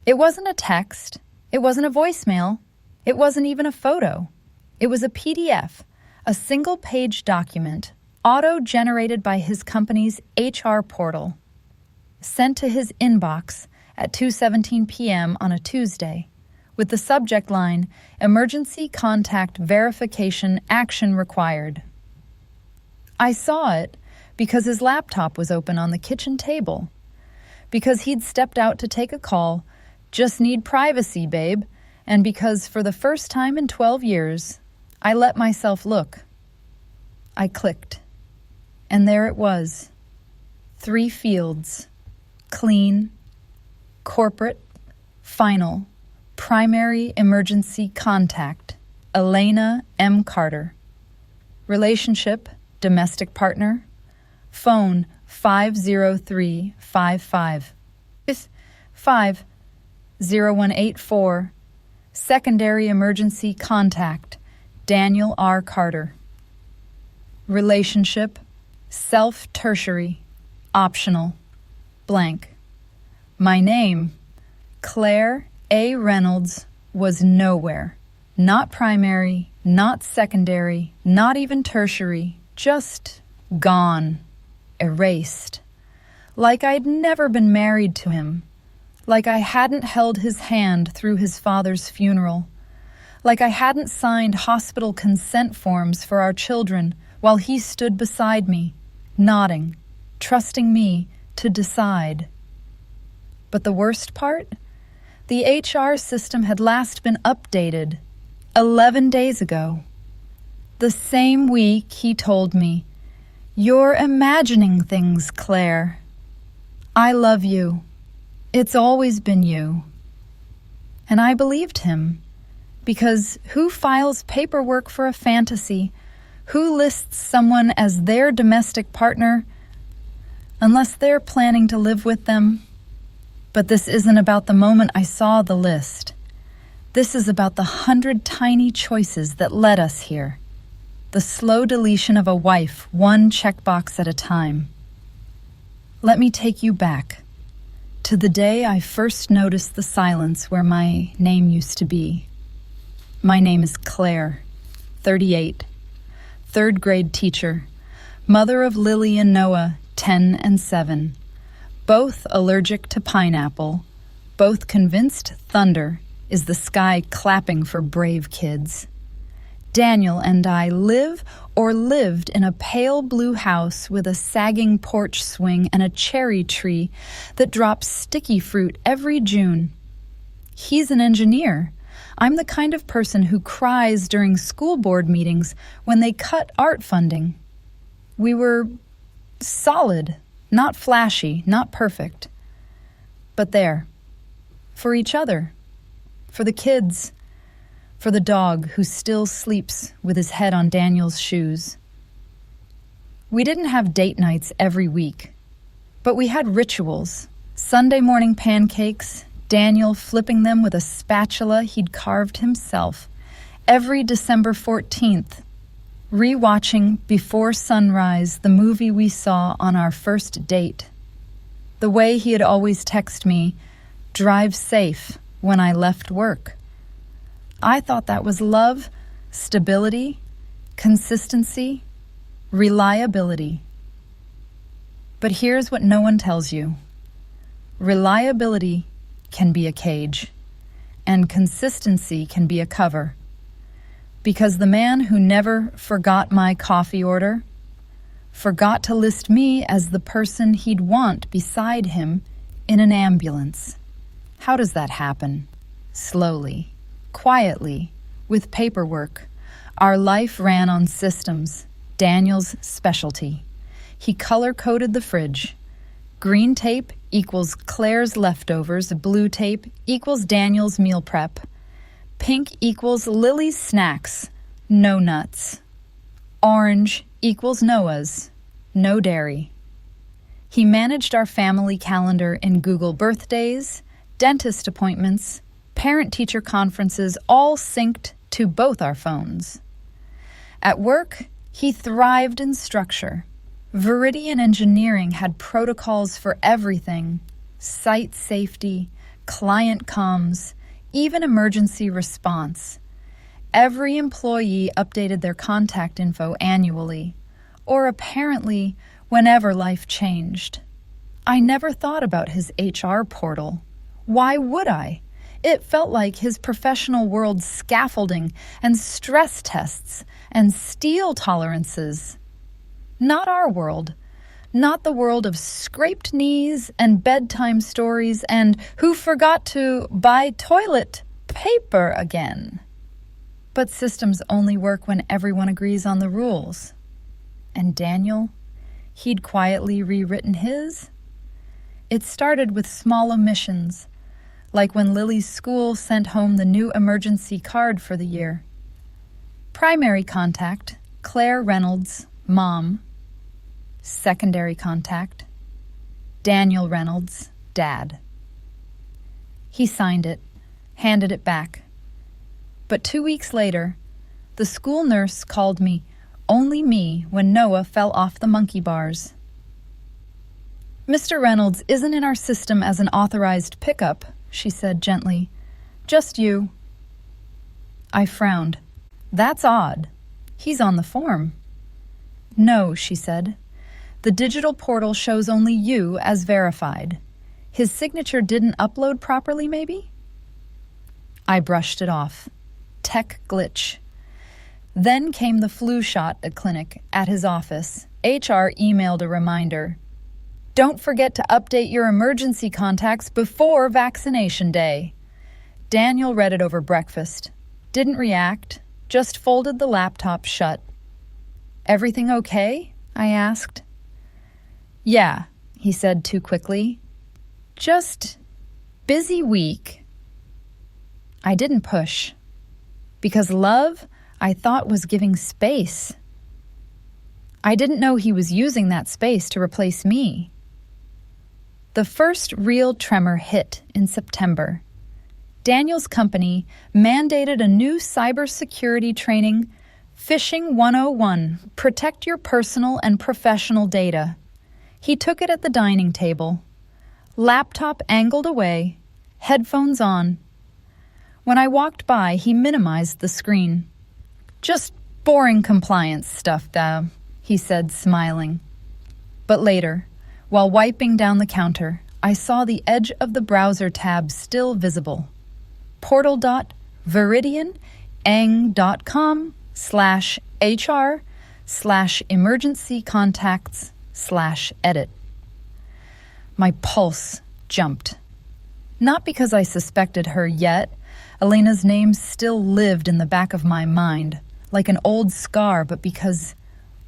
It wasn't a text. It wasn't a voicemail. It wasn't even a photo. It was a PDF, a single-page document, auto-generated by his company's HR portal, sent to his inbox at 2:17 p.m. on a Tuesday, with the subject line, "Emergency Contact Verification Action Required." I saw it because his laptop was open on the kitchen table, because he'd stepped out to take a call, just need privacy, babe, and because for the first time in 12 years, I let myself look. I clicked, and there it was. 3 fields: clean, corporate, final, primary emergency contact, Elena M. Carter. Relationship, domestic partner. Phone 50355. 50184. Secondary emergency contact, Daniel R. Carter. Relationship, self-tertiary, optional, blank. My name, Claire A. Reynolds, was nowhere. Not primary, not secondary, not even tertiary, just gone, erased. Like I'd never been married to him. Like I hadn't held his hand through his father's funeral. Like I hadn't signed hospital consent forms for our children while he stood beside me, nodding, trusting me to decide. But the worst part? The HR system had last been updated 11 days ago. The same week he told me, "You're imagining things, Claire. I love you. It's always been you." And I believed him, because who files paperwork for a fantasy? Who lists someone as their domestic partner unless they're planning to live with them? But this isn't about the moment I saw the list. This is about the 100 tiny choices that led us here. The slow deletion of a wife, one checkbox at a time. Let me take you back to the day I first noticed the silence where my name used to be. My name is Claire, 38, 3rd grade teacher, mother of Lily and Noah, 10 and 7, both allergic to pineapple, both convinced thunder is the sky clapping for brave kids. Daniel and I live or lived in a pale blue house with a sagging porch swing and a cherry tree that drops sticky fruit every June. He's an engineer. I'm the kind of person who cries during school board meetings when they cut art funding. We were solid, not flashy, not perfect. But there, for each other, for the kids, for the dog who still sleeps with his head on Daniel's shoes. We didn't have date nights every week, but we had rituals. Sunday morning pancakes, Daniel flipping them with a spatula he'd carved himself. Every December 14th, rewatching before sunrise the movie we saw on our first date. The way he had always texted me, "Drive safe," when I left work. I thought that was love, stability, consistency, reliability. But here's what no one tells you. Reliability can be a cage, and consistency can be a cover. Because the man who never forgot my coffee order forgot to list me as the person he'd want beside him in an ambulance. How does that happen? Slowly. Quietly, with paperwork. Our life ran on systems, Daniel's specialty. He color-coded the fridge. Green tape equals Claire's leftovers, blue tape equals Daniel's meal prep. Pink equals Lily's snacks, no nuts. Orange equals Noah's, no dairy. He managed our family calendar in Google birthdays, dentist appointments, parent-teacher conferences, all synced to both our phones. At work, he thrived in structure. Viridian Engineering had protocols for everything: site safety, client comms, even emergency response. Every employee updated their contact info annually, or apparently whenever life changed. I never thought about his HR portal. Why would I? It felt like his professional world's scaffolding and stress tests and steel tolerances. Not our world. Not the world of scraped knees and bedtime stories and who forgot to buy toilet paper again. But systems only work when everyone agrees on the rules. And Daniel, he'd quietly rewritten his. It started with small omissions, like when Lily's school sent home the new emergency card for the year. Primary contact, Claire Reynolds, mom. Secondary contact, Daniel Reynolds, dad. He signed it, handed it back. But 2 weeks later, the school nurse called me only me when Noah fell off the monkey bars. Mr. Reynolds isn't in our system as an authorized pickup, she said gently. Just you. I frowned. That's odd. He's on the form. No, she said. The digital portal shows only you as verified. His signature didn't upload properly, maybe? I brushed it off. Tech glitch. Then came the flu shot clinic at his office. HR emailed a reminder. Don't forget to update your emergency contacts before vaccination day. Daniel read it over breakfast. Didn't react, just folded the laptop shut. Everything okay? I asked. Yeah, he said too quickly. Just busy week. I didn't push. Because love, I thought, was giving space. I didn't know he was using that space to replace me. The first real tremor hit in September. Daniel's company mandated a new cybersecurity training, Phishing 101, Protect Your Personal and Professional Data. He took it at the dining table. Laptop angled away, headphones on. When I walked by, he minimized the screen. Just boring compliance stuff, though, he said, smiling. But later, while wiping down the counter, I saw the edge of the browser tab still visible. portal.veridian.com/hr/emergency-contacts/edit. My pulse jumped. Not because I suspected her yet. Elena's name still lived in the back of my mind, like an old scar, but because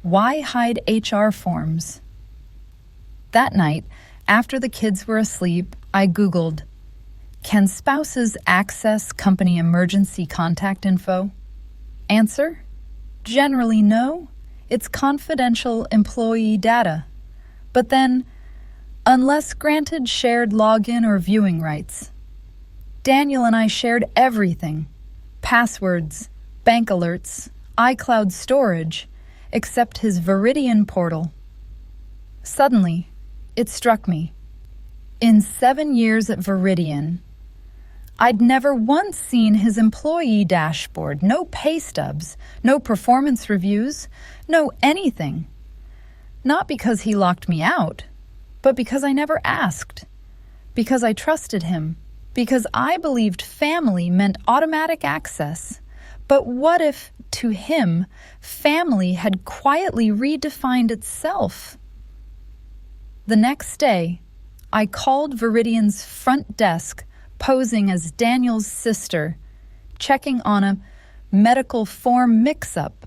why hide HR forms? That night, after the kids were asleep, I Googled, can spouses access company emergency contact info? Answer, generally no. It's confidential employee data. But then, unless granted shared login or viewing rights. Daniel and I shared everything. Passwords, bank alerts, iCloud storage, except his Veridian portal. Suddenly, it struck me. In 7 years at Veridian, I'd never once seen his employee dashboard, no pay stubs, no performance reviews, no anything. Not because he locked me out, but because I never asked. Because I trusted him. Because I believed family meant automatic access. But what if, to him, family had quietly redefined itself? The next day, I called Veridian's front desk, posing as Daniel's sister, checking on a medical form mix-up.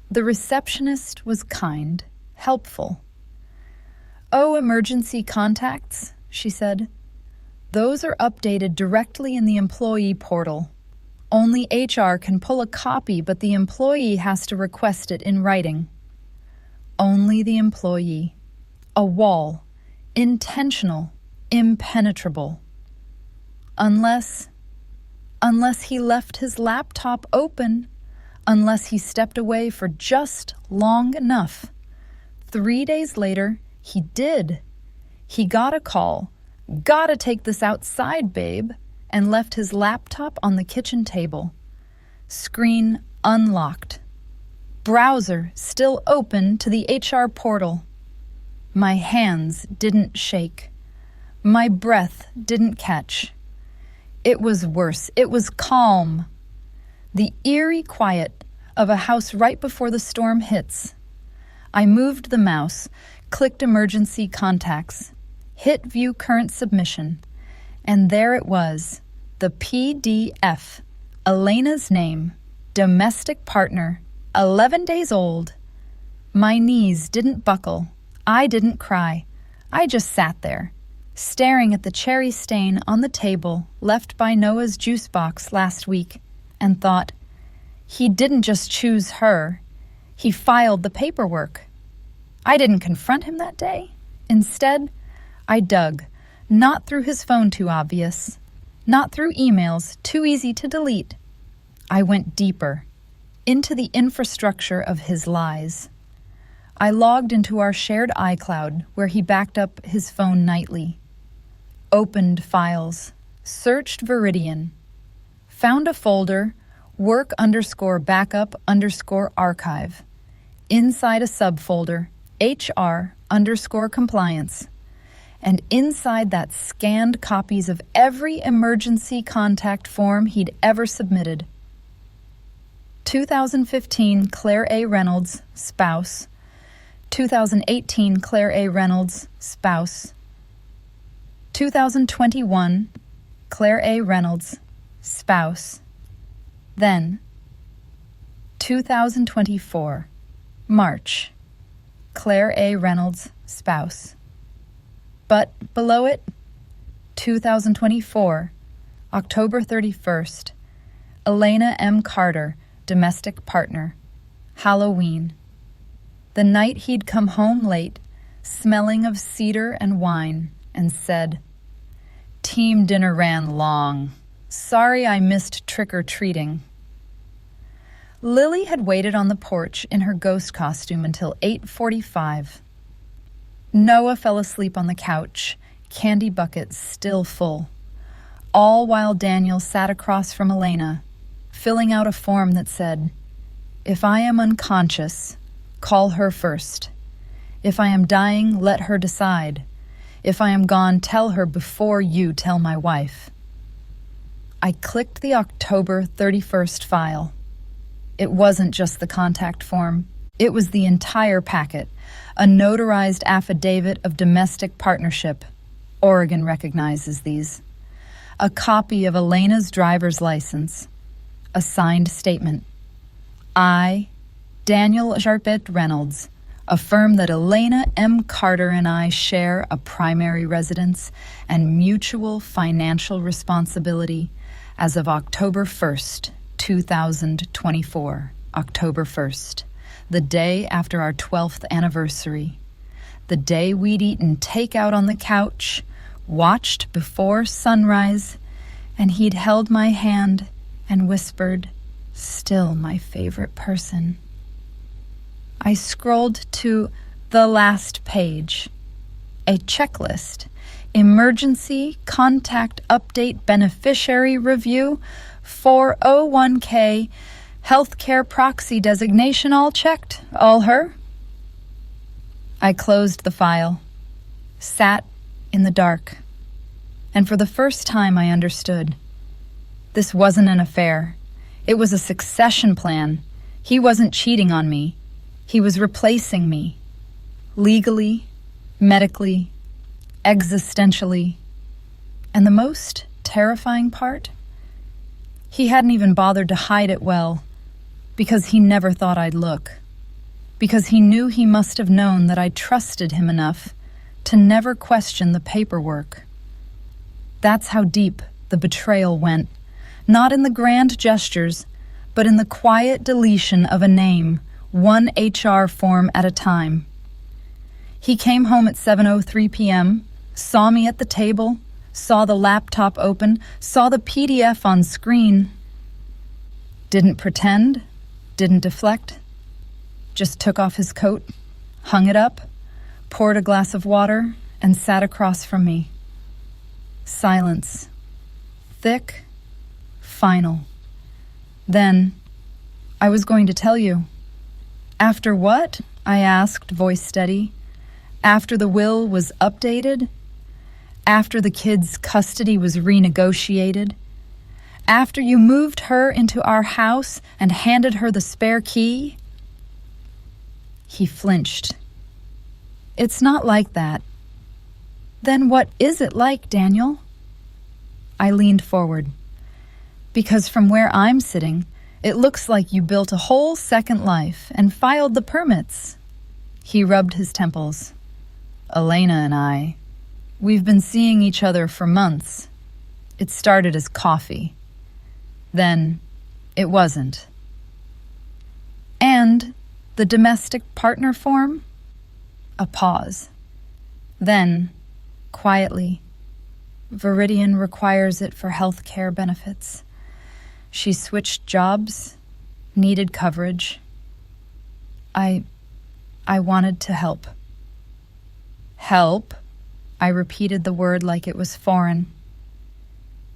The receptionist was kind, helpful. Oh, emergency contacts, she said. Those are updated directly in the employee portal. Only HR can pull a copy, but the employee has to request it in writing. Only the employee. A wall. Intentional. Impenetrable. Unless he left his laptop open. Unless he stepped away for just long enough. 3 days later, he did. He got a call, Gotta take this outside, babe, and left his laptop on the kitchen table. Screen unlocked. Browser still open to the HR portal. My hands didn't shake. My breath didn't catch. It was worse. It was calm. The eerie quiet of a house right before the storm hits. I moved the mouse, clicked emergency contacts, hit view current submission, and there it was, the PDF. Elena's name, domestic partner, 11 days old. My knees didn't buckle. I didn't cry. I just sat there, staring at the cherry stain on the table left by Noah's juice box last week, and thought, he didn't just choose her. He filed the paperwork. I didn't confront him that day. Instead, I dug, not through his phone too obvious, not through emails too easy to delete. I went deeper, into the infrastructure of his lies. I logged into our shared iCloud where he backed up his phone nightly, opened files, searched Veridian, found a folder, work_backup_archive, inside a subfolder, HR_compliance, and inside that scanned copies of every emergency contact form he'd ever submitted. 2015 Claire A. Reynolds, spouse. 2018 Claire A. Reynolds, spouse. 2021 Claire A. Reynolds, spouse. Then, 2024 March, Claire A. Reynolds, spouse. But below it, 2024 October 31st, Elena M. Carter, domestic partner, Halloween. The night he'd come home late, smelling of cedar and wine, and said, "Team dinner ran long. Sorry I missed trick-or-treating." Lily had waited on the porch in her ghost costume until 8:45. Noah fell asleep on the couch, candy bucket still full, all while Daniel sat across from Elena, filling out a form that said, "If I am unconscious, call her first. If I am dying, let her decide. If I am gone, tell her before you tell my wife." I clicked the October 31st file. It wasn't just the contact form. It was the entire packet, a notarized affidavit of domestic partnership. Oregon recognizes these. A copy of Elena's driver's license. A signed statement. I, Daniel Jarpet Reynolds, affirm that Elena M. Carter and I share a primary residence and mutual financial responsibility as of October 1st, 2024, October 1st, the day after our 12th anniversary, the day we'd eaten takeout on the couch, watched before sunrise, and he'd held my hand and whispered, "Still my favorite person." I scrolled to the last page, a checklist, emergency contact update beneficiary review, 401k, healthcare proxy designation all checked, all her. I closed the file, sat in the dark, and for the first time I understood. This wasn't an affair. It was a succession plan. He wasn't cheating on me. He was replacing me. Legally, medically, existentially. And the most terrifying part? He hadn't even bothered to hide it well, because he never thought I'd look. Because he knew he must have known that I trusted him enough to never question the paperwork. That's how deep the betrayal went, not in the grand gestures, but in the quiet deletion of a name, one HR form at a time. He came home at 7:03 p.m., saw me at the table, saw the laptop open, saw the PDF on screen. Didn't pretend, didn't deflect, just took off his coat, hung it up, poured a glass of water, and sat across from me. Silence. Thick. Final. Then, I was going to tell you. After what? I asked, voice steady. After the will was updated? After the kid's custody was renegotiated? After you moved her into our house and handed her the spare key? He flinched. It's not like that. Then what is it like, Daniel? I leaned forward. Because from where I'm sitting, it looks like you built a whole second life and filed the permits. He rubbed his temples. Elena and I, we've been seeing each other for months. It started as coffee. Then, it wasn't. And the domestic partner form? A pause. Then, quietly, Viridian requires it for health care benefits. She switched jobs, needed coverage. I wanted to help. Help? I repeated the word like it was foreign.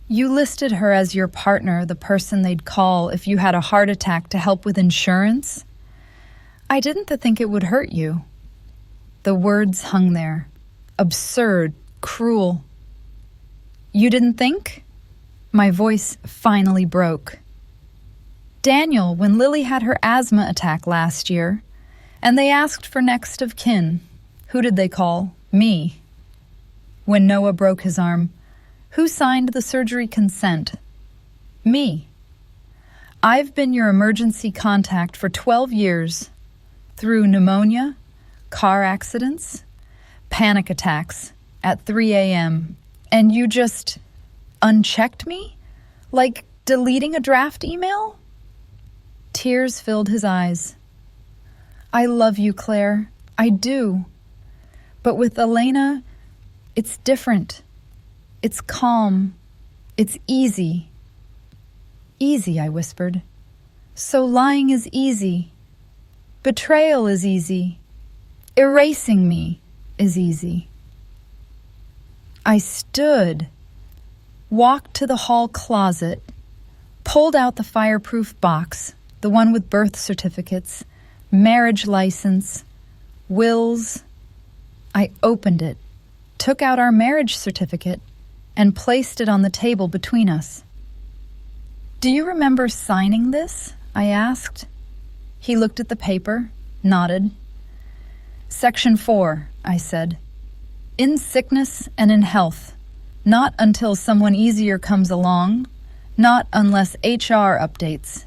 You listed her as your partner, the person they'd call if you had a heart attack to help with insurance. I didn't think it would hurt you. The words hung there. Absurd, cruel. You didn't think? My voice finally broke. Daniel, when Lily had her asthma attack last year, and they asked for next of kin, who did they call? Me. When Noah broke his arm, who signed the surgery consent? Me. I've been your emergency contact for 12 years, through pneumonia, car accidents, panic attacks at 3 a.m., and you just unchecked me? Like deleting a draft email? Tears filled his eyes. I love you, Claire. I do. But with Elena, it's different. It's calm. It's easy. Easy, I whispered. So lying is easy. Betrayal is easy. Erasing me is easy. I stood, walked to the hall closet, pulled out the fireproof box, the one with birth certificates, marriage license, wills. I opened it, took out our marriage certificate, and placed it on the table between us. Do you remember signing this? I asked. He looked at the paper, nodded. Section 4, I said. In sickness and in health, not until someone easier comes along, not unless HR updates.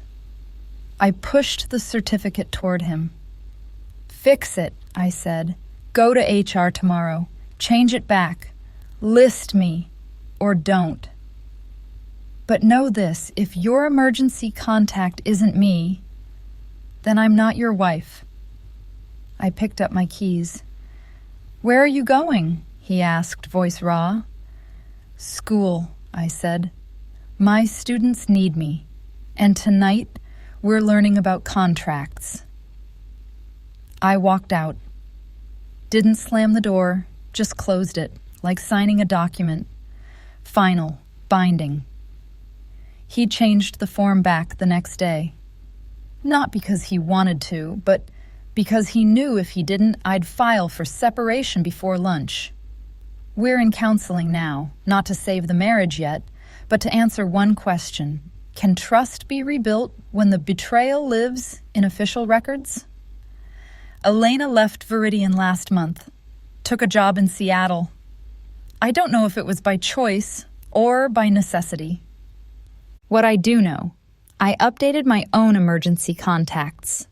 I pushed the certificate toward him. Fix it, I said. Go to HR tomorrow. Change it back. List me, or don't. But know this, if your emergency contact isn't me, then I'm not your wife. I picked up my keys. Where are you going? He asked, voice raw. School, I said. My students need me, and tonight we're learning about contracts. I walked out. Didn't slam the door, just closed it, like signing a document. Final, binding. He changed the form back the next day. Not because he wanted to, but because he knew if he didn't, I'd file for separation before lunch. We're in counseling now, not to save the marriage yet, but to answer one question. Can trust be rebuilt when the betrayal lives in official records? Elena left Viridian last month, took a job in Seattle. I don't know if it was by choice or by necessity. What I do know, I updated my own emergency contacts.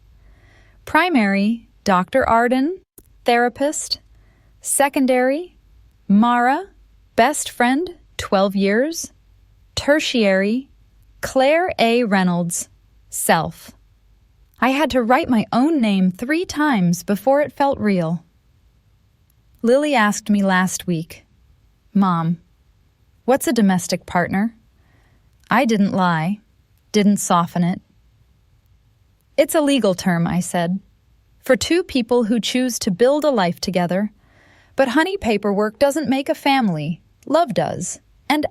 Primary, Dr. Arden, therapist. Secondary, Mara, best friend, 12 years. Tertiary, Claire A. Reynolds, self. I had to write my own name 3 times before it felt real. Lily asked me last week, Mom, what's a domestic partner? I didn't lie, didn't soften it. It's a legal term, I said, for 2 people who choose to build a life together. But honey paperwork doesn't make a family. Love does. and